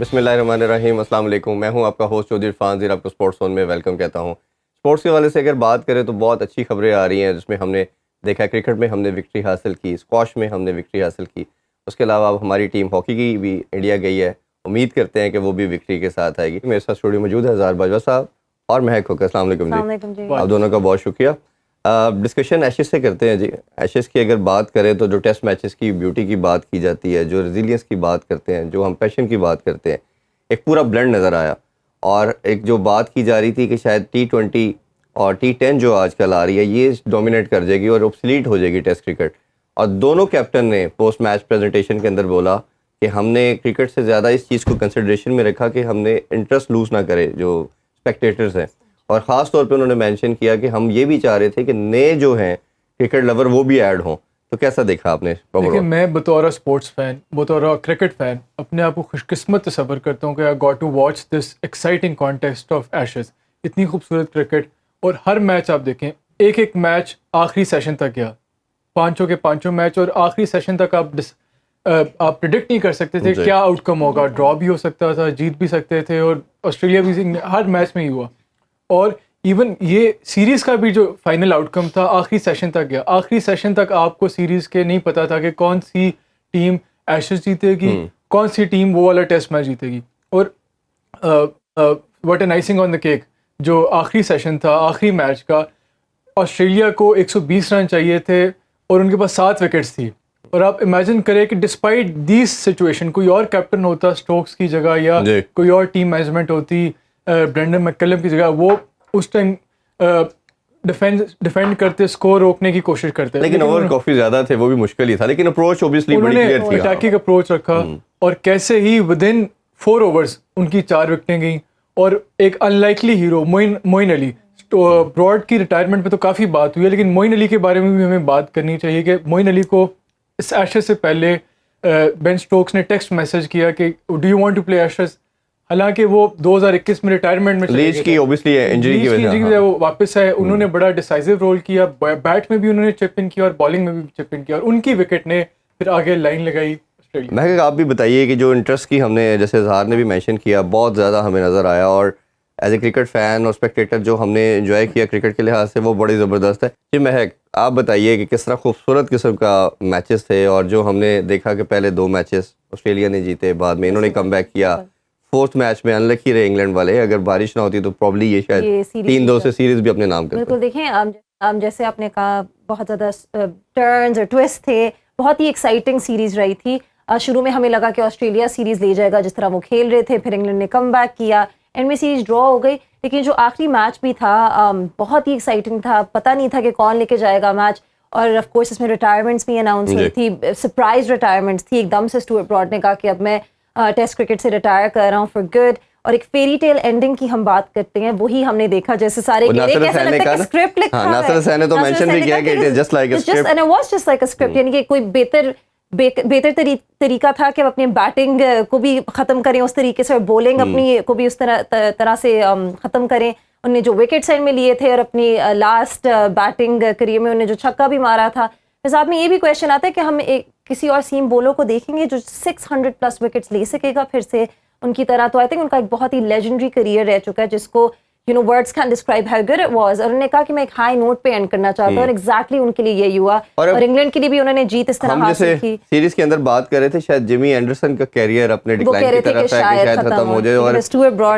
بسم اللہ الرحمن الرحیم. السلام علیکم. میں ہوں آپ کا ہوسٹ چودھری عرفان زیر. آپ کو اسپورٹس زون میں ویلکم کہتا ہوں. اسپورٹس کے حوالے سے اگر بات کریں تو بہت اچھی خبریں آ رہی ہیں, جس میں ہم نے دیکھا کرکٹ میں ہم نے وکٹری حاصل کی, اسکواش میں ہم نے وکٹری حاصل کی. اس کے علاوہ اب ہماری ٹیم ہاکی کی بھی انڈیا گئی ہے. امید کرتے ہیں کہ وہ بھی وکٹری کے ساتھ آئے گی. میرے ساتھ اسٹوڈیو موجود ہے ہزار باجوہ صاحب اور مہک ہوکر. السلام علیکم جی. آپ دونوں کا بہت شکریہ. ڈسکشن ایشز سے کرتے ہیں جی. ایشز کی اگر بات کریں تو جو ٹیسٹ میچز کی بیوٹی کی بات کی جاتی ہے, جو ریزیلینس کی بات کرتے ہیں, جو ہم پیشن کی بات کرتے ہیں, ایک پورا بلینڈ نظر آیا. اور ایک جو بات کی جا رہی تھی کہ شاید T20 اور T10 جو آج کل آ رہی ہے یہ ڈومینیٹ کر جائے گی اور اوبسلیٹ ہو جائے گی ٹیسٹ کرکٹ. اور دونوں کیپٹن نے پوسٹ میچ پریزنٹیشن کے اندر بولا کہ ہم نے کرکٹ سے زیادہ اس چیز کو کنسیڈریشن میں رکھا کہ ہم نے انٹرسٹ لوز نہ کرے جو اسپیکٹیٹرز ہیں. اور خاص طور پہ انہوں نے مینشن کیا کہ ہم یہ بھی چاہ رہے تھے کہ نئے جو ہیں کرکٹ لور وہ بھی ایڈ ہوں. تو کیسا دیکھا آپ نے؟ دیکھیں, میں بطور اسپورٹس فین, بطور کرکٹ فین اپنے آپ کو خوش قسمت تصور کرتا ہوں کہ I got to watch this exciting contest of Ashes. اتنی خوبصورت کرکٹ, اور ہر میچ آپ دیکھیں, ایک ایک میچ آخری سیشن تک گیا, پانچوں کے پانچوں میچ, اور آخری سیشن تک آپ پریڈکٹ نہیں کر سکتے تھے کیا آؤٹ کم ہوگا. ڈرا بھی ہو سکتا تھا, جیت بھی سکتے تھے, اور آسٹریلیا بھی ہر میچ میں ہی ہوا. اور ایون یہ سیریز کا بھی جو فائنل آؤٹ کم تھا آخری سیشن تک گیا. آخری سیشن تک آپ کو سیریز کے نہیں پتا تھا کہ کون سی ٹیم ایشز جیتے گی, کون سی ٹیم وہ والا ٹیسٹ میچ جیتے گی. اور what an icing on the cake, جو آخری سیشن تھا آخری میچ کا, آسٹریلیا کو 120 رن چاہیے تھے اور ان کے پاس 7 وکٹس تھی. اور آپ امیجن کریں کہ ڈسپائٹ دیس سچویشن کوئی اور کیپٹن ہوتا اسٹوکس کی جگہ, یا کوئی اور ٹیم مینجمنٹ ہوتی برینڈن میکلم کی جگہ, وہ اس ٹائم ڈیفینڈ کرتے, اسکور روکنے کی کوشش کرتے. لیکن اوور کافی زیادہ تھے, وہ بھی مشکل ہی تھا, لیکن اپروچ اوبویسلی بڑی کلیئر تھی. اٹیکنگ اپروچ رکھا, اور کیسے ہی ود ان 4 اوورز ان کی 4 وکٹیں گئیں. اور ایک ان likely hero Moeen Ali, Broad کی ریٹائرمنٹ پہ تو کافی بات ہوئی ہے, لیکن معین علی کے بارے میں بھی ہمیں بات کرنی چاہیے کہ معین علی کو اس ایشز سے پہلے بین اسٹوکس نے ٹیکسٹ میسج کیا کہ do you want to play Ashes. حالانکہ وہ 2021 میں ریٹائرمنٹ میں لیج کی اوبویسلی انجری کی وجہ سے وہ واپس آئے. انہوں نے بڑا ڈیسائزو رول کیا, بیٹ میں بھی انہوں نے چپ ان کیا اور بالنگ میں بھی چپ ان کیا, اور ان کی وکٹ نے پھر آگے لائن لگائی. میں آپ بھی بتائیے کہ جو انٹرسٹ کی ہم نے, جیسے اظہار نے بھی مینشن کیا, بہت زیادہ ہمیں نظر آیا, اور ایز اے کرکٹ فین اور اسپیکٹیٹر جو ہم نے انجوائے کیا کرکٹ کے لحاظ سے وہ بڑی زبردست ہے. جی مہک, آپ بتائیے کہ کس طرح خوبصورت قسم کا میچز تھے, اور جو ہم نے دیکھا کہ پہلے 2 میچز آسٹریلیا نے جیتے, بعد میں انہوں نے کم بیک کیا. 4تھ میچ میں انلکی رہے انگلینڈ والے, اگر بارش نہ ہوتی تو پرابلی یہ شاید 3-2 سے سیریز بھی اپنے نام کرتے. بالکل. دیکھیں جیسے آپ نے کہا بہت زیادہ ٹرنز اور ٹوسٹ تھے, بہت ہی ایکسائٹنگ سیریز رہی تھی. شروع میں ہمیں لگا کہ آسٹریلیا سیریز لے جائے گا جس طرح وہ کھیل رہے تھے, پھر انگلینڈ نے کم بیک کیا, اینڈ میں سیریز ڈرا ہو گئی. لیکن جو آخری میچ بھی تھا بہت ہی ایکسائٹنگ تھا, پتہ نہیں تھا کہ کون لے کے جائے گا میچ. اور آف کورس اس میں ریٹائرمنٹس بھی اناؤنس ہوئی تھی, سرپرائز ریٹائرمنٹس تھی. ایک دم سے اسٹوارٹ براڈ نے کہا کہ اب میں ٹیسٹ کرکٹ سے ریٹائر کر رہا ہوں فار گڈ. اور ایک فیری ٹیل اینڈنگ کی ہم بات کرتے ہیں, وہی ہم نے دیکھا. جیسے سارے اسکرپٹ لکھا ہے, ناصر حسین نے تو مینشن بھی کیا کہ it is just like a script, and it was just like a script. یعنی کہ کوئی بہتر طریقہ تھا کہ اپنی بیٹنگ کو بھی ختم کریں اس طریقے سے, اور بولنگ اپنی کو بھی اس طرح سے ختم کریں. انہوں نے جو وکٹس اینڈ میں لیے تھے, اور اپنی لاسٹ بیٹنگ کریئر میں انہوں نے جو چھکا بھی مارا تھا. پھر ساتھ میں یہ بھی کویشچن آتا ہے کہ ہم کسی اور سیم بولر کو دیکھیں گے جو 600+ وکٹس لے سکے گا پھر سے ان کی طرح. تو آئی تھنک ان کا ایک بہت ہی لیجنڈری کریئر رہ چکا ہے, جس کو words can describe how good it was. اور انہوں نے کہا کہ میں ایک ہائی نوٹ پہ اینڈ کرنا چاہتا ہوں, اور ایگزیکٹلی ان کے لیے یہی ہوا. اور انگلینڈ کے لیے بھی انہوں نے جیت اس طرح حاصل کی. سیریز کے اندر بات کر رہے تھے شاید جیمی اینڈرسن کا کیریئر اپنے ڈکلائن کی طرف ہے کہ شاید ختم ہو جائے, اور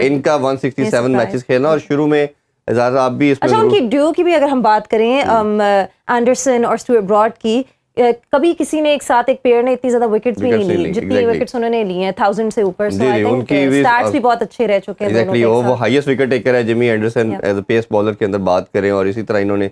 ان کا 167 میچز کھیلنا. اور شروع میں اعزاز آپ بھی اس میں, اچھا ان کی ڈیو کی بھی اگر ہم بات کریں, اینڈرسن اور اسٹوارٹ براڈ کی, کبھی کسی نے ایک ساتھ ایک پیئر نے اتنی زیادہ وکٹس بھی نہیں لی جتنی وکٹس انہوں نے لی ہیں, 1000 سے اوپر. سو آئی تھنک اسٹیٹس بھی بہت اچھے رہ چکے ہیں. ایگزیکٹلی وہ ہائیسٹ وکٹ ٹیکر ہے Jimmy Anderson as a pace bowler کے اندر بات کریں, اور اسی طرح انہوں نے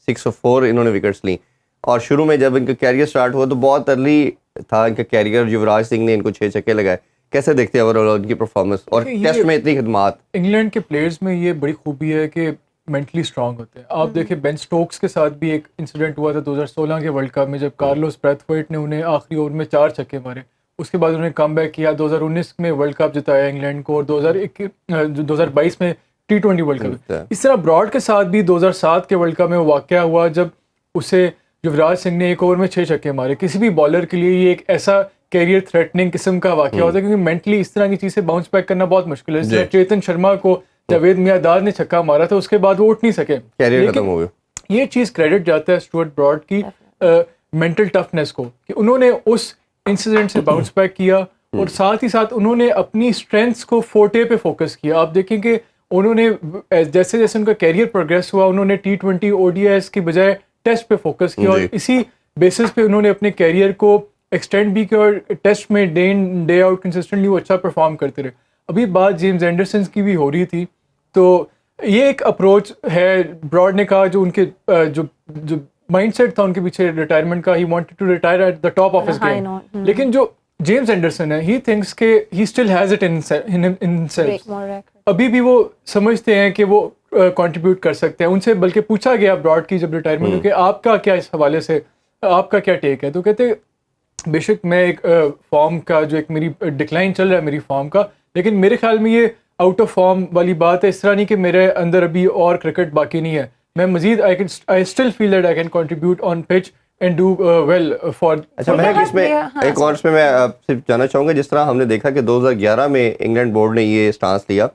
604 انہوں نے وکٹس لی. اور شروع میں جب ان کا کیریئر سٹارٹ ہوا تو بہت ارلی تھا ان کا کیریئر. یوراج سنگھ نے ان کو 6 چھکے لگائے. کیسے دیکھتے ہیں اوور آل ان کی پرفارمنس اور ٹیسٹ میں اتنی خدمات؟ انگلینڈ کے پلیئرز میں یہ بڑی خوبی ہے کہ مینٹلی اسٹرانگ ہوتے ہیں. آپ دیکھیں بین اسٹوکس کے ساتھ بھی ایک انسیڈنٹ ہوا تھا 2016 کے ورلڈ کپ میں, جب کارلوس بریتھویٹ نے انہیں آخری اوور میں 4 چھکے مارے. اس کے بعد انہوں نے کم بیک کیا, 2019 میں ورلڈ کپ جتایا انگلینڈ کو, اور 2022 میں T20 ورلڈ کپ. اس طرح براڈ کے ساتھ بھی 2007 کے ورلڈ کپ میں وہ واقعہ ہوا جب اسے یوراج سنگھ نے ایک اوور میں 6 چھکے مارے. کسی بھی بالر کے لیے یہ ایک ایسا کیریئر تھریٹننگ قسم کا واقعہ ہوتا ہے, کیونکہ مینٹلی اس طرح کی چیز سے باؤنس بیک کرنا بہت مشکل ہے. جس طرح چیتن شرما کو جاوید میاں نے چھکا مارا تھا, اس کے بعد وہ اٹھ نہیں سکے, کیریئر ختم ہو گیا. یہ چیز کریڈٹ جاتا ہے اسٹوارٹ براڈ کی مینٹل ٹفنس کو, کہ انہوں نے اس انسیڈنٹ سے باؤنس بیک کیا, اور ساتھ ہی ساتھ انہوں نے اپنی اسٹرینتھس کو فورٹے پہ فوکس کیا. آپ دیکھیں کہ انہوں نے جیسے جیسے ان کا کیریئر پروگریس ہوا, انہوں نے T20 ODIs کی بجائے ٹیسٹ پہ فوکس کیا, اور اسی بیسس پہ انہوں نے اپنے کیریئر کو ایکسٹینڈ بھی کیا, اور ٹیسٹ میں day in day out consistently وہ اچھا پرفارم کرتے رہے. ابھی بات جیمز اینڈرسنز کی بھی ہو رہی تھی, تو یہ ایک اپروچ ہے براڈ نے کہا, جو ان کے جو مائنڈ سیٹ تھا ان کے پیچھے ریٹائرمنٹ کا, he wanted to retire at the top of his game. لیکن جو جیمز اینڈرسن ہے, ہی تھنکس کہ he still has it in himself, ابھی بھی وہ سمجھتے ہیں کہ وہ کنٹریبیوٹ کر سکتے ہیں. ان سے بلکہ پوچھا گیا براڈ کی جب ریٹائرمنٹ, کہ آپ کا کیا اس حوالے سے, آپ کا کیا ٹیک ہے, تو کہتے بے شک میں ایک فارم کا جو ایک میری ڈکلائن چل رہا ہے میری فارم کا, لیکن میرے خیال میں یہ آؤٹ آف فارم والی بات ہے. اس طرح نہیں کہ میرے اندر ابھی اور کرکٹ باقی نہیں ہے, میں مزید I still feel that I can contribute on pitch and do well for. اچھا میں اس میں ایک اور اس میں صرف جانا چاہوں گا, جس طرح ہم نے دیکھا کہ 2011 میں انگلینڈ بورڈ نے یہ اسٹانس لیا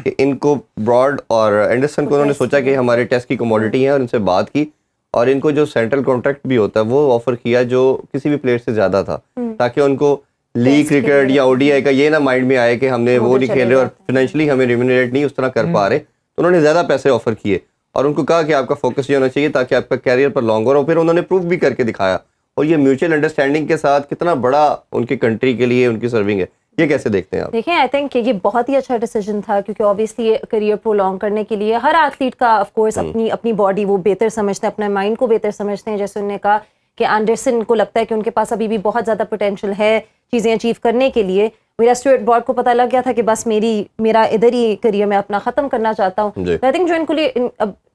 کہ ان کو براڈ اور اینڈرسن کو انہوں نے سوچا کہ ہمارے ٹیسٹ کی کموڈٹی ہیں, اور ان سے بات کی, اور ان کو جو سینٹرل کانٹریکٹ بھی ہوتا ہے وہ آفر کیا جو کسی بھی پلیئر سے زیادہ تھا, تاکہ ان کو لیگ کرکٹ یا ODI کا یہ نہ مائنڈ میں آئے کہ ہم نے وہ نہیں کھیل رہے اور فائنینشلی ہمیں ریمونیٹ نہیں اس طرح کر پا رہے. تو انہوں نے زیادہ پیسے آفر کیے, اور ان کو کہا کہ آپ کا فوکس یہ ہونا چاہیے تاکہ آپ کا کیریئر پر لانگ ہو. پھر انہوں نے پروف بھی کر کے دکھایا, اور یہ میوچل انڈرسٹینڈنگ کے ساتھ کتنا بڑا ان کی کنٹری کے لیے ان کی سرونگ ہے. یہ کیسے دیکھتے ہیں آپ؟ دیکھیں آئی تھنک کہ یہ بہت ہی اچھا ڈیسیجن تھا, کیونکہ اوبیسلی کریئر پرولونگ کرنے کے لیے ہر ایتھلیٹ کا آف کورس اپنی باڈی وہ بہتر سمجھتے ہیں, اپنے مائنڈ کو بہتر سمجھتے ہیں. جیسے انہوں نے کہا کہ اینڈرسن کو لگتا ہے کہ ان کے پاس ابھی بھی بہت زیادہ پوٹینشیل ہے چیزیں اچیو کرنے کے لیے. میرا اسٹوارٹ براڈ کو پتہ لگ گیا تھا کہ بس میرا ادھر ہی کریئر میں اپنا ختم کرنا چاہتا ہوں. آئی تھنک جو ان کو لیے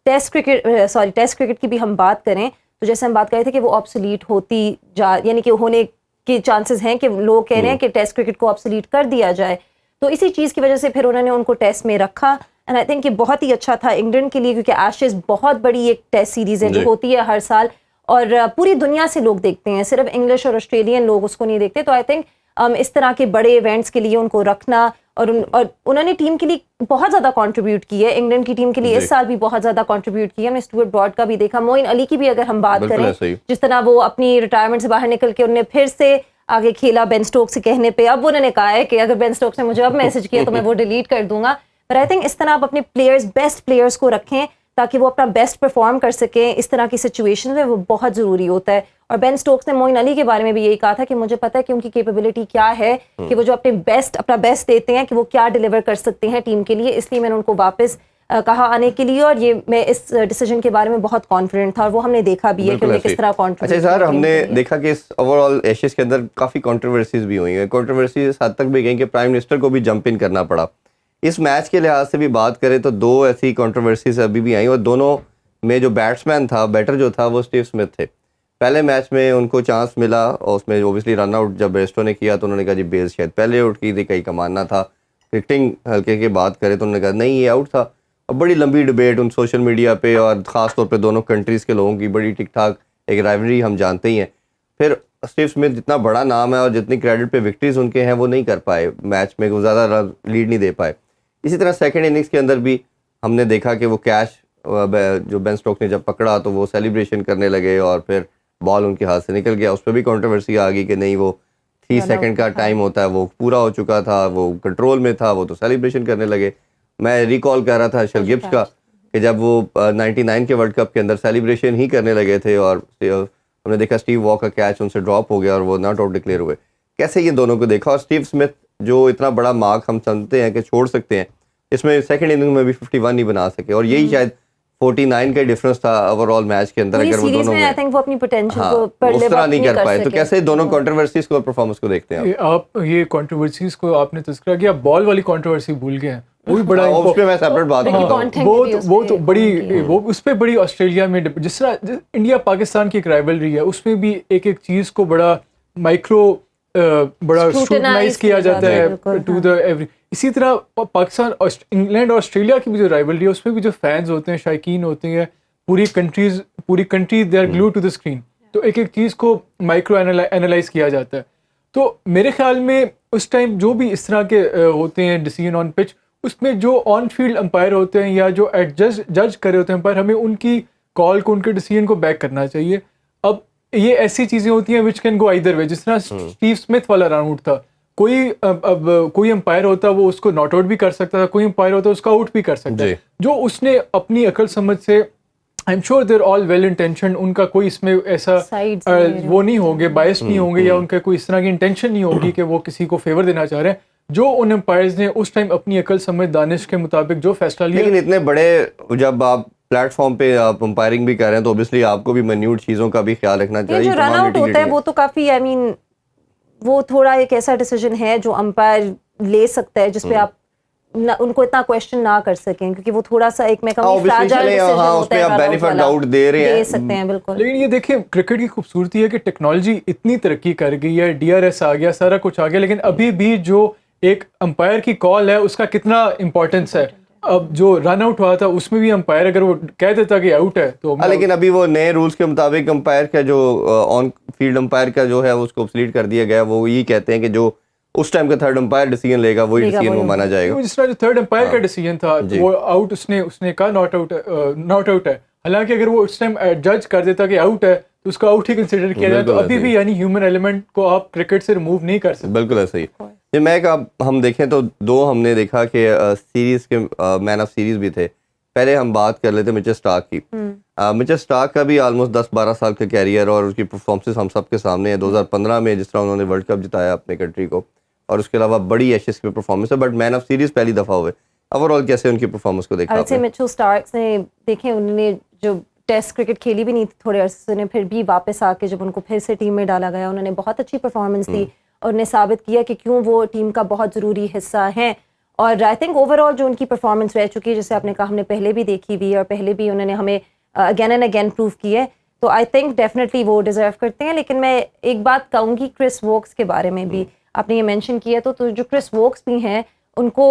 ٹیسٹ کرکٹ کی بھی ہم بات کریں, تو جیسے ہم بات کر رہے تھے کہ وہ آبسولیٹ ہوتی یعنی کہ ہونے کے چانسز ہیں, کہ لوگ کہہ رہے ہیں کہ ٹیسٹ کرکٹ کو آبسولیٹ کر دیا جائے. تو اسی چیز کی وجہ سے پھر انہوں نے ان کو ٹیسٹ میں رکھا, اینڈ آئی تھنک یہ بہت ہی اچھا تھا انگلینڈ کے لیے, کیونکہ ایشز بہت بڑی ایک ٹیسٹ سیریز ہے جو ہوتی ہے ہر سال, اور پوری دنیا سے لوگ دیکھتے ہیں, صرف انگلش اور آسٹریلین لوگ اس کو نہیں دیکھتے. تو آئی تھنک اس طرح کے بڑے ایونٹس کے لیے ان کو رکھنا, اور انہوں نے ٹیم کے لیے بہت زیادہ کنٹریبیوٹ کی ہے, انگلینڈ کی ٹیم کے لیے اس سال بھی بہت زیادہ کنٹریبیوٹ کی ہے. ہم نے اسٹوارٹ براڈ کا بھی دیکھا, معین علی کی بھی اگر ہم بات کریں, جس طرح وہ اپنی ریٹائرمنٹ سے باہر نکل کے انہوں نے پھر سے آگے کھیلا بین اسٹوک سے کہنے پہ. اب انہوں نے کہا ہے کہ اگر بین اسٹوک نے مجھے اب میسج کیا تو میں وہ ڈیلیٹ کر دوں گا. پر آئی تھنک اس طرح آپ اپنے پلیئرز بیسٹ پلیئرز کو رکھیں تاکہ وہ اپنا بیسٹ پرفارم کر سکیں. اس طرح کی سچویشن میں وہ بہت ضروری ہوتا ہے. اور بین اسٹوکس نے معین علی کے بارے میں بھی یہی کہا تھا کہ مجھے پتا ہے کہ ان کی کیپیبلٹی کیا ہے, کہ وہ جو اپنا بیسٹ دیتے ہیں کہ وہ کیا ڈیلیور کر سکتے ہیں ٹیم کے لیے, اس لیے میں نے ان کو واپس کہا آنے کے لیے. اور یہ میں اس ڈیسیجن کے بارے میں بہت کانفیڈنٹ تھا, اور وہ ہم نے دیکھا بھی ہے کہ انہیں کس طرح کنٹریبیوٹ. اچھا سر, ہم نے دیکھا کہ اس اوور آل ایشیز کے اندر کافی کنٹروورسیز بھی ہوئی ہیں. کنٹروورسیز اس حد تک بھی گئی کہ پرائم منسٹر کو بھی جمپ ان کرنا پڑا. اس میچ کے لحاظ سے بھی بات کریں تو 2 ایسی کنٹروورسیز ابھی بھی آئیں, اور دونوں میں جو بیٹسمین تھا بیٹر جو تھا وہ اسٹیو اسمتھ تھے. پہلے میچ میں ان کو چانس ملا, اور اس میں اوبیسلی رن آؤٹ جب بیسٹو نے کیا تو انہوں نے کہا جی بیس شاید پہلے آؤٹ کی تھی, کہیں کمانا تھا. کرکٹنگ ہلکے کی بات کریں تو انہوں نے کہا نہیں یہ آؤٹ تھا. اب بڑی لمبی ڈبیٹ ان سوشل میڈیا پہ, اور خاص طور پہ دونوں کنٹریز کے لوگوں کی بڑی ٹھیک ٹھاک ایک رائیولری ہم جانتے ہی ہیں. پھر اسٹیو اسمتھ جتنا بڑا نام ہے اور جتنی کریڈٹ پہ وکٹریز ان کے ہیں وہ نہیں کر پائے میچ میں, وہ زیادہ لیڈ نہیں دے پائے. اسی طرح سیکنڈ اننگس کے اندر بھی ہم نے دیکھا کہ وہ کیچ جو بین اسٹوک نے جب پکڑا تو وہ سیلیبریشن کرنے لگے, اور پھر بال ان کے ہاتھ سے نکل گیا. اس پہ بھی کنٹروورسی آ گئی کہ نہیں وہ 3 سیکنڈ کا ٹائم ہوتا ہے, وہ پورا ہو چکا تھا, وہ کنٹرول میں تھا, وہ تو سیلیبریشن کرنے لگے. میں ریکال کر رہا تھا اشرف گبز کا کہ جب وہ 99 کے ورلڈ کپ کے اندر سیلیبریشن ہی کرنے لگے تھے, اور ہم نے دیکھا اسٹیو واک کا کیچ ان سے ڈراپ ہو گیا اور وہ ناٹ آؤٹ ڈکلیئر ہوئے. کیسے یہ دونوں کو دیکھا؟ اور اسٹیو اسمتھ جو اتنا بڑا مارک ہم سمجھتے ہیں کہ چھوڑ سکتے ہیں, اس میں سیکنڈ اننگ میں بھی 51 نہیں بنا سکے, اور یہی شاید 49 کا ڈفرنس تھا اوور آل میچ کے اندر. اگر وہ دونوں میں وہ اپنی پوٹینشیل کو اس طرح نہیں کر پائے, تو کیسے دونوں کنٹروورسیز کو اور پرفارمنس کو دیکھتے ہیں آپ؟ یہ کنٹروورسیز کو آپ نے تذکرہ کیا, بال والی کنٹروورسی بھول گئے ہیں, وہ بھی بڑا اس پہ میں سیپریٹ بات کرتا ہوں. وہ تو بڑی, وہ اس پہ بڑی آسٹریلیا میں جس طرح انڈیا پاکستان کی ایک رائیولری ہے, اس میں بھی ایک ایک چیز کو بڑا مائکرو بڑا اسکروٹنائز کیا جاتا ہے ٹو دا ایوری. اسی طرح پاکستان انگلینڈ اور آسٹریلیا کی بھی جو رائیولری ہے اس میں بھی جو فینز ہوتے ہیں, شائقین ہوتے ہیں, پوری country they are glue to the screen, تو ایک ایک چیز کو مائکرو اینالائز کیا جاتا ہے. تو میرے خیال میں اس ٹائم جو بھی اس طرح کے ہوتے ہیں ڈیسیژن آن پچ, اس میں جو آن فیلڈ امپائر ہوتے ہیں یا جو جج کرے ہوتے ہیں امپائر, ہمیں ان کی کال کو, ان کے ڈیسیژن کو بیک کرنا چاہیے. اب یہ ایسی چیزیں ہوتی ہیں وچ کین گو ایدر وے, جس طرح اسٹیو اسمتھ والا رن آؤٹ تھا, کوئی امپائر ہوتا وہ اس کو ناٹ آؤٹ بھی کر سکتا تھا, کوئی امپائر ہوتا اس کو آؤٹ بھی کر سکتا ہے. جو اس نے اپنی عقل سمجھ سے, I am sure they're all well intention, ان کا کوئی اس میں ایسا وہ نہیں ہوں گے, بائس نہیں ہوں گے, یا ان کا کوئی اس طرح کی انٹینشن نہیں ہوگی کہ وہ کسی کو فیور دینا چاہ رہے ہیں. جو ان امپائرز نے اس ٹائم اپنی عقل سمجھ دانش کے مطابق جو فیصلہ لیا. لیکن اتنے بڑے جب آپ پلیٹ فارم پہ آپ امپائرنگ بھی کر رہے ہیں تو اوبیسلی آپ کو بھی منیوٹ چیزوں کا بھی خیال رکھنا چاہیے. جو رن آؤٹ ہوتا ہے وہ تو کافی, آئی مین وہ تھوڑا ایک ایسا ڈیسیجن ہے جو امپائر لے سکتا ہے جس پہ آپ ان کو اتنا کویشچن نہ کر سکیں, کیونکہ وہ تھوڑا سا ایک میں کہوں فراجائل ڈیسیجن ہوتا ہے, بینیفٹ ڈاؤٹ دے سکتے ہیں بالکل. لیکن یہ دیکھیں کرکٹ کی خوبصورتی ہے کہ ٹیکنالوجی اتنی ترقی کر گئی ہے, ڈی آر ایس آ گیا, سارا کچھ آ گیا, لیکن ابھی بھی جو ایک امپائر کی کال ہے اس کا کتنا امپورٹنس ہے. اب جو رن آؤٹ ہوا تھا اس میں بھی امپائر اگر وہ کہہ دیتا کہ آؤٹ ہے تو, لیکن ابھی وہ نئے رولز کے مطابق امپائر کا جو آن فیلڈ امپائر کا جو ہے اس کو ابسلیٹ کر دیا گیا. وہ یہ کہتے ہیں کہ جو اس ٹائم کا تھرڈ امپائر ڈیسیژن لے گا وہی ڈیسیژن وہ مانا جائے گا. جس طرح جو تھرڈ امپائر کا ڈیسیژن تھا وہ آؤٹ, اس نے کہا ناٹ آؤٹ ہے, حالانکہ اگر وہ اس ٹائم جج کر دیتا کہ آؤٹ ہے تو اس کو آؤٹ ہی کنسیڈر کیا جائے. تو ابھی بھی یعنی ہیومن ایلیمنٹ کو آپ کرکٹ سے ریموو نہیں کر سکتے. بالکل ایسا ہی. یہ میچ ہم دیکھیں تو دو ہم نے دیکھا کہ سیریز کے مین آف سیریز بھی تھے. پہلے ہم بات کر لیتے مچل اسٹارک کی. مچل اسٹارک کا بھی آلموسٹ 10-12 سال کا کیریئر اور اس کی پرفارمنس ہم سب کے سامنے ہے. 2015 میں جس طرح انہوں نے ورلڈ کپ جتایا اپنے کنٹری کو, اور اس کے علاوہ بڑی ایشز کی پرفارمنس ہے, بٹ مین آف سیریز پہلی دفعہ ہوئے. اوور آل کیسے ان کی پرفارمنس کو دیکھا آپ نے؟ مچل اسٹارک نے دیکھیں, انہوں نے جو ٹیسٹ کرکٹ کھیلی بھی نہیں تھی تھوڑے عرصے نے, پھر بھی واپس آ کے جب ان کو پھر سے ٹیم میں ڈالا گیا انہوں نے بہت اچھی پرفارمنس دی اور نے ثابت کیا کہ کیوں وہ ٹیم کا بہت ضروری حصہ ہیں. اور آئی تھنک اوور آل جو ان کی پرفارمنس رہ چکی ہے, جیسے آپ نے کہا ہم نے پہلے بھی دیکھی ہوئی اور پہلے بھی انہوں نے ہمیں اگین اینڈ اگین پروو کی ہے, تو آئی تھنک ڈیفینیٹلی وہ ڈیزرو کرتے ہیں. لیکن میں ایک بات کہوں گی کرس ووکس کے بارے میں بھی, آپ نے یہ مینشن کیا تو جو کرس ووکس بھی ہیں ان کو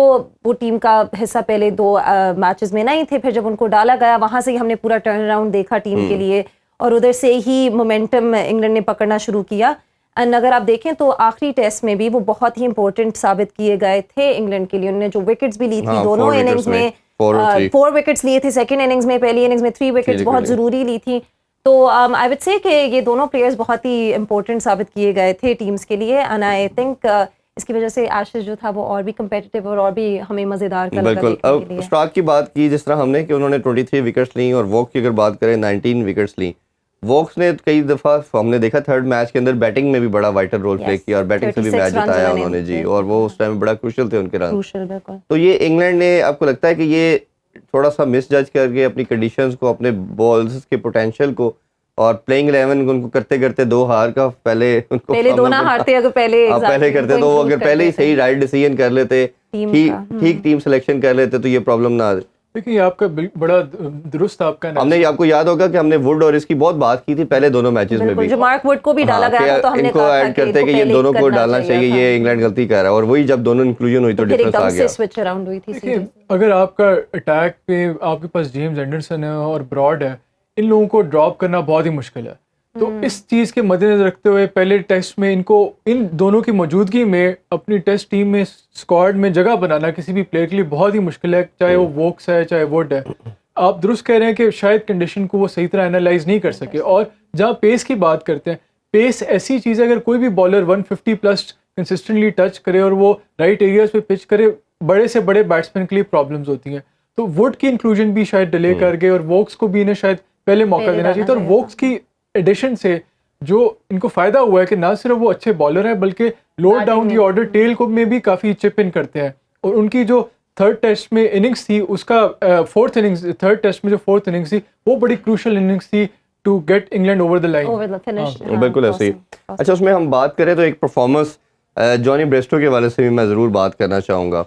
وہ ٹیم کا حصہ پہلے 2 میچز میں نہیں تھے, پھر جب ان کو ڈالا گیا وہاں سے ہی ہم نے پورا ٹرن اراؤنڈ دیکھا ٹیم کے لیے, اور ادھر سے ہی مومنٹم انگلینڈ نے پکڑنا شروع کیا. اینڈ اگر آپ دیکھیں تو آخری ٹیسٹ میں بھی وہ بہت ہی امپورٹنٹ ثابت کیے گئے تھے انگلینڈ کے لیے. انہوں نے جو وکٹس بھی لی تھی دونوں اننگز میں, 4 وکٹس لیے تھے سیکنڈ اننگز میں, پہلی اننگز میں 3 وکٹس بہت ضروری لی تھی. تو آئی وڈ سے کہ یہ دونوں پلیئرز بہت ہی امپورٹنٹ ثابت کیے گئے تھے ٹیمز کے لیے. اینڈ آئی تھنک اس کی وجہ سے ایشز جو تھا وہ اور بھی کمپیٹیٹیو اور بھی ہمیں مزیدار کا لگا دیکھنے کے لیے. اسٹارک کی بات کی جس طرح ہم نے کہ انہوں نے 23 وکٹس لیں, اور ووکس کی اگر بات کریں 19 وکٹس لیں. ووکس نے کئی دفعہ ہم نے دیکھا تھرڈ میچ کے اندر بیٹنگ میں بھی بڑا وائٹل رول پلے کیا, اور بیٹنگ سے بھی میچ جتایا انہوں نے جی, اور وہ اس ٹائم بڑا کروشل تھے ان کے رن. تو یہ انگلینڈ نے, آپ کو لگتا ہے کہ یہ تھوڑا سا مس جج کر کے اپنی کنڈیشنز کو, اپنے بالز کے پوٹینشیل کو اور پلینگ 11 ان کو کرتے کرتے 2 ہار کا پہلے ان کو پہلے 2 نہ ہارتے, اگر پہلے کرتے تو اگر پہلے ہی صحیح رائٹ ڈیسیژن کر لیتے, ٹھیک ٹیم سلیکشن کر لیتے تو یہ پرابلم نہ آتی. دیکھیں یہ آپ کا بڑا درست آپ کا, ہم نے آپ کو یاد ہوگا کہ ہم نے ووڈ اور اس کی بہت بات کی تھی پہلے دونوں میچز میں بھی, جو مارک ووڈ کو بھی ڈالا گیا تو ہم نے ان کو ایڈ کرتے کہ یہ دونوں کو ڈالنا چاہیے, یہ انگلینڈ غلطی کر رہا ہے, اور وہی جب دونوں انکلوژن ہوئی تو ڈفرنس آ گیا. سوئچ اراؤنڈ ہوئی تھی. اگر آپ کا اٹیک پہ آپ کے پاس جیمز اینڈرسن ہے اور براڈ ہے, ان لوگوں کو ڈراپ کرنا بہت ہی مشکل ہے. تو اس چیز کے مد نظر رکھتے ہوئے پہلے ٹیسٹ میں ان کو ان دونوں کی موجودگی میں اپنی ٹیسٹ ٹیم میں اسکواڈ میں جگہ بنانا کسی بھی پلیئر کے لیے بہت ہی مشکل ہے, چاہے وہ ووکس ہے چاہے ووڈ ہے. آپ درست کہہ رہے ہیں کہ شاید کنڈیشن کو وہ صحیح طرح انالائز نہیں کر سکے. اور جہاں پیس کی بات کرتے ہیں, پیس ایسی چیز ہے اگر کوئی بھی بالر 150 پلس کنسسٹنٹلی ٹچ کرے اور وہ رائٹ ایریاز پہ پچ کرے, بڑے سے بڑے بیٹسمین کے لیے پرابلمس ہوتی ہیں. تو ووڈ کی انکلوژن بھی شاید ڈیلے کر گئے, اور ووکس کو بھی انہیں شاید پہلے موقع دینا چاہیے. اور ووکس کی ایڈیشن سے جو ان کو فائدہ ہوا ہے کہ نہ صرف وہ اچھے بالر ہیں بلکہ lower down the order tell کو میں بھی کافی چپ ان کرتے ہیں. اور ان کی جو تھرڈ ٹیسٹ میں اننگس تھی, اس کا فورتھ اننگس, تھرڈ ٹیسٹ میں جو فورتھ اننگس تھی وہ بڑی کروشل اننگس تھی to get England over the line. بالکل ایسے ہی. اچھا, اس میں ہم بات کریں تو ایک پرفارمنس جانی بریسٹو کے حوالے سے بھی میں ضرور بات کرنا چاہوں گا.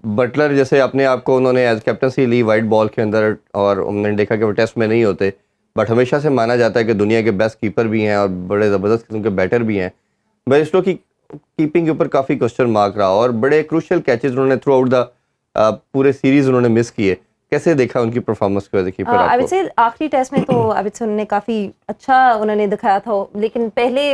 بٹلر جیسے اپنے آپ کو انہوں نے ایز کیپٹنسی لی وائٹ بال کے اندر, اور ہم نے دیکھا کہ وہ ٹیسٹ میں نہیں ہوتے, بٹ ہمیشہ سے مانا جاتا ہے کہ دنیا کے بیسٹ کیپر بھی ہیں اور بڑے زبردست قسم کے بیٹر بھی ہیں. بریسٹو کی کیپنگ کے اوپر کافی کوسچن مارک رہا, اور بڑے کروشل کیچز انہوں نے تھرو آؤٹ دا پورے سیریز انہوں نے مس کیے. کیسے دیکھا ان کی پرفارمنس کو ایز اے کیپر آپ کو؟ آخری ٹیسٹ میں تو انہوں نے کافی اچھا انہوں نے دکھایا تھا, لیکن پہلے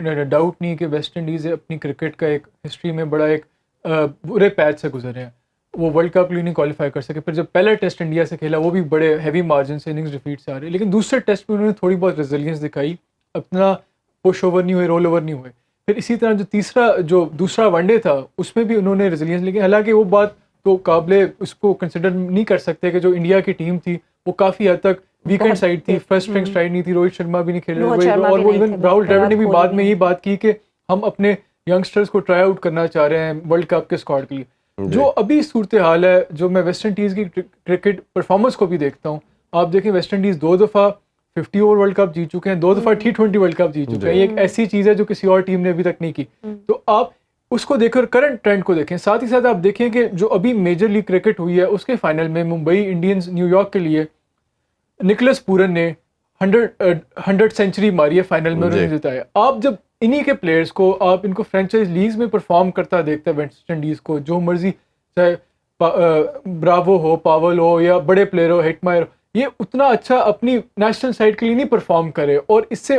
ڈاؤٹ نہیں کہ ویسٹ انڈیز اپنی کرکٹ کا ایک ہسٹری میں بڑا ایک برے پیچ سے گزرے ہیں. وہ ورلڈ کپ کے لیے نہیں کوالیفائی کر سکے. پھر جب پہلا ٹیسٹ انڈیا سے کھیلا وہ بھی بڑے ہیوی مارجن سے اننگز ڈیفیٹ سے آ رہے, لیکن دوسرے ٹیسٹ میں انہوں نے تھوڑی بہت ریزیلینس دکھائی, اپنا پش اوور نہیں ہوئے, رول اوور نہیں ہوئے. پھر اسی طرح جو دوسرا ون ڈے تھا اس میں بھی انہوں نے ریزیلینس, لیکن حالانکہ وہ بات تو قابل اس کو کنسیڈر نہیں کر سکتے کہ جو انڈیا کی ٹیم تھی وہ کافی حد تک ویکینڈ سائڈ تھی, فرسٹ اسٹرنگ سائڈ نہیں تھی. روہت شرما بھی نہیں کھیل رہے, اور وہ ایون راہل ڈراوڈ نے بھی بعد میں یہی بات کی کہ ہم اپنے ینگسٹرز کو ٹرائی آؤٹ کرنا چاہ رہے ہیں ورلڈ کپ کے اسکواڈ کے لیے. جو ابھی صورتحال ہے, جو میں ویسٹ انڈیز کی کرکٹ پرفارمنس کو بھی دیکھتا ہوں, آپ دیکھیں ویسٹ انڈیز 2 دفعہ 50 اوور ورلڈ کپ جیت چکے ہیں, 2 دفعہ T20 ورلڈ کپ جیت چکے ہیں. یہ ایک ایسی چیز ہے جو کسی اور ٹیم نے ابھی تک نہیں کی. تو آپ اس کو دیکھ کر کرنٹ ٹرینڈ کو دیکھیں. ساتھ ہی ساتھ آپ دیکھیں کہ جو ابھی میجر لیگ کرکٹ ہوئی ہے اس کے فائنل میں ممبئی انڈینز نیو یارک کے لیے نکلس پورن نے 100 سینچری ماری ہے فائنل میں, انہوں نے جتایا. آپ جب انہی کے پلیئرز کو آپ ان کو فرینچائز لیگز میں پرفارم کرتا دیکھتے ہیں ویسٹ انڈیز کو, جو مرضی چاہے براوو ہو, پاول ہو یا بڑے پلیئر ہو, ہیٹمائر ہو, یہ اتنا اچھا اپنی نیشنل سائڈ کے لیے نہیں پرفارم کرے. اور اس سے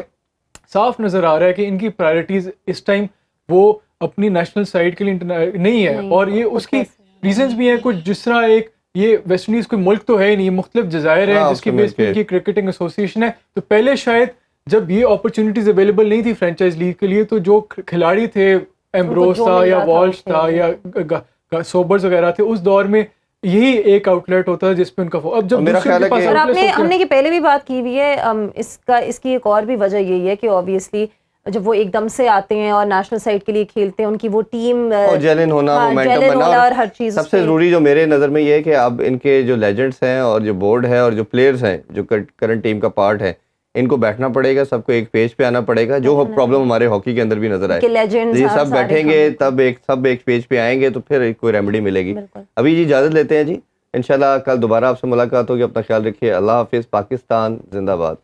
صاف نظر آ رہا ہے کہ ان کی پرائرٹیز اس ٹائم وہ اپنی نیشنل سائڈ کے لیے نہیں ہے. اور یہ اس کی ریزنز بھی ہیں کچھ, جس طرح ایک یہ ویسٹ انڈیز کوئی ملک تو ہے ہی نہیں, مختلف جزائر ہیں جس کی بیس پہ کی کرکٹنگ ایسوسیشن ہے. تو پہلے شاید جب یہ اپرچونیٹیز اویلیبل نہیں تھی فرینچائز لیگ کے لیے, تو جو کھلاڑی تھے, ایمبروز تھا یا والش تھا یا سوبرز وغیرہ تھے, اس دور میں یہی ایک آؤٹ لیٹ ہوتا ہے جس پہ ان کا اب جب اور ہم نے پہلے بھی بات کی ہوئی ہے اس کی ایک اور بھی وجہ یہی ہے کہ اوبیسلی جب وہ ایک دم سے آتے ہیں اور نیشنل سائڈ کے لیے کھیلتے ہیں, ان کی وہ ٹیم جیلن ہونا, مومنٹم بننا, اور ہر چیز سب سے ضروری جو میرے نظر میں یہ ہے کہ اب ان کے جو لیجنڈس ہیں اور جو بورڈ ہے اور جو پلیئرز ہیں جو کرنٹ ٹیم کا پارٹ ہے, ان کو بیٹھنا پڑے گا, سب کو ایک پیج پہ آنا پڑے گا. جو پرابلم ہمارے ہاکی کے اندر بھی نظر آئے, یہ سب بیٹھیں گے تب سب ایک پیج پہ آئیں گے تو پھر کوئی ریمیڈی ملے گی. ابھی جی اجازت لیتے ہیں جی, انشاءاللہ کل دوبارہ آپ سے ملاقات ہوگی. اپنا خیال رکھیے. اللہ حافظ. پاکستان زندہ باد.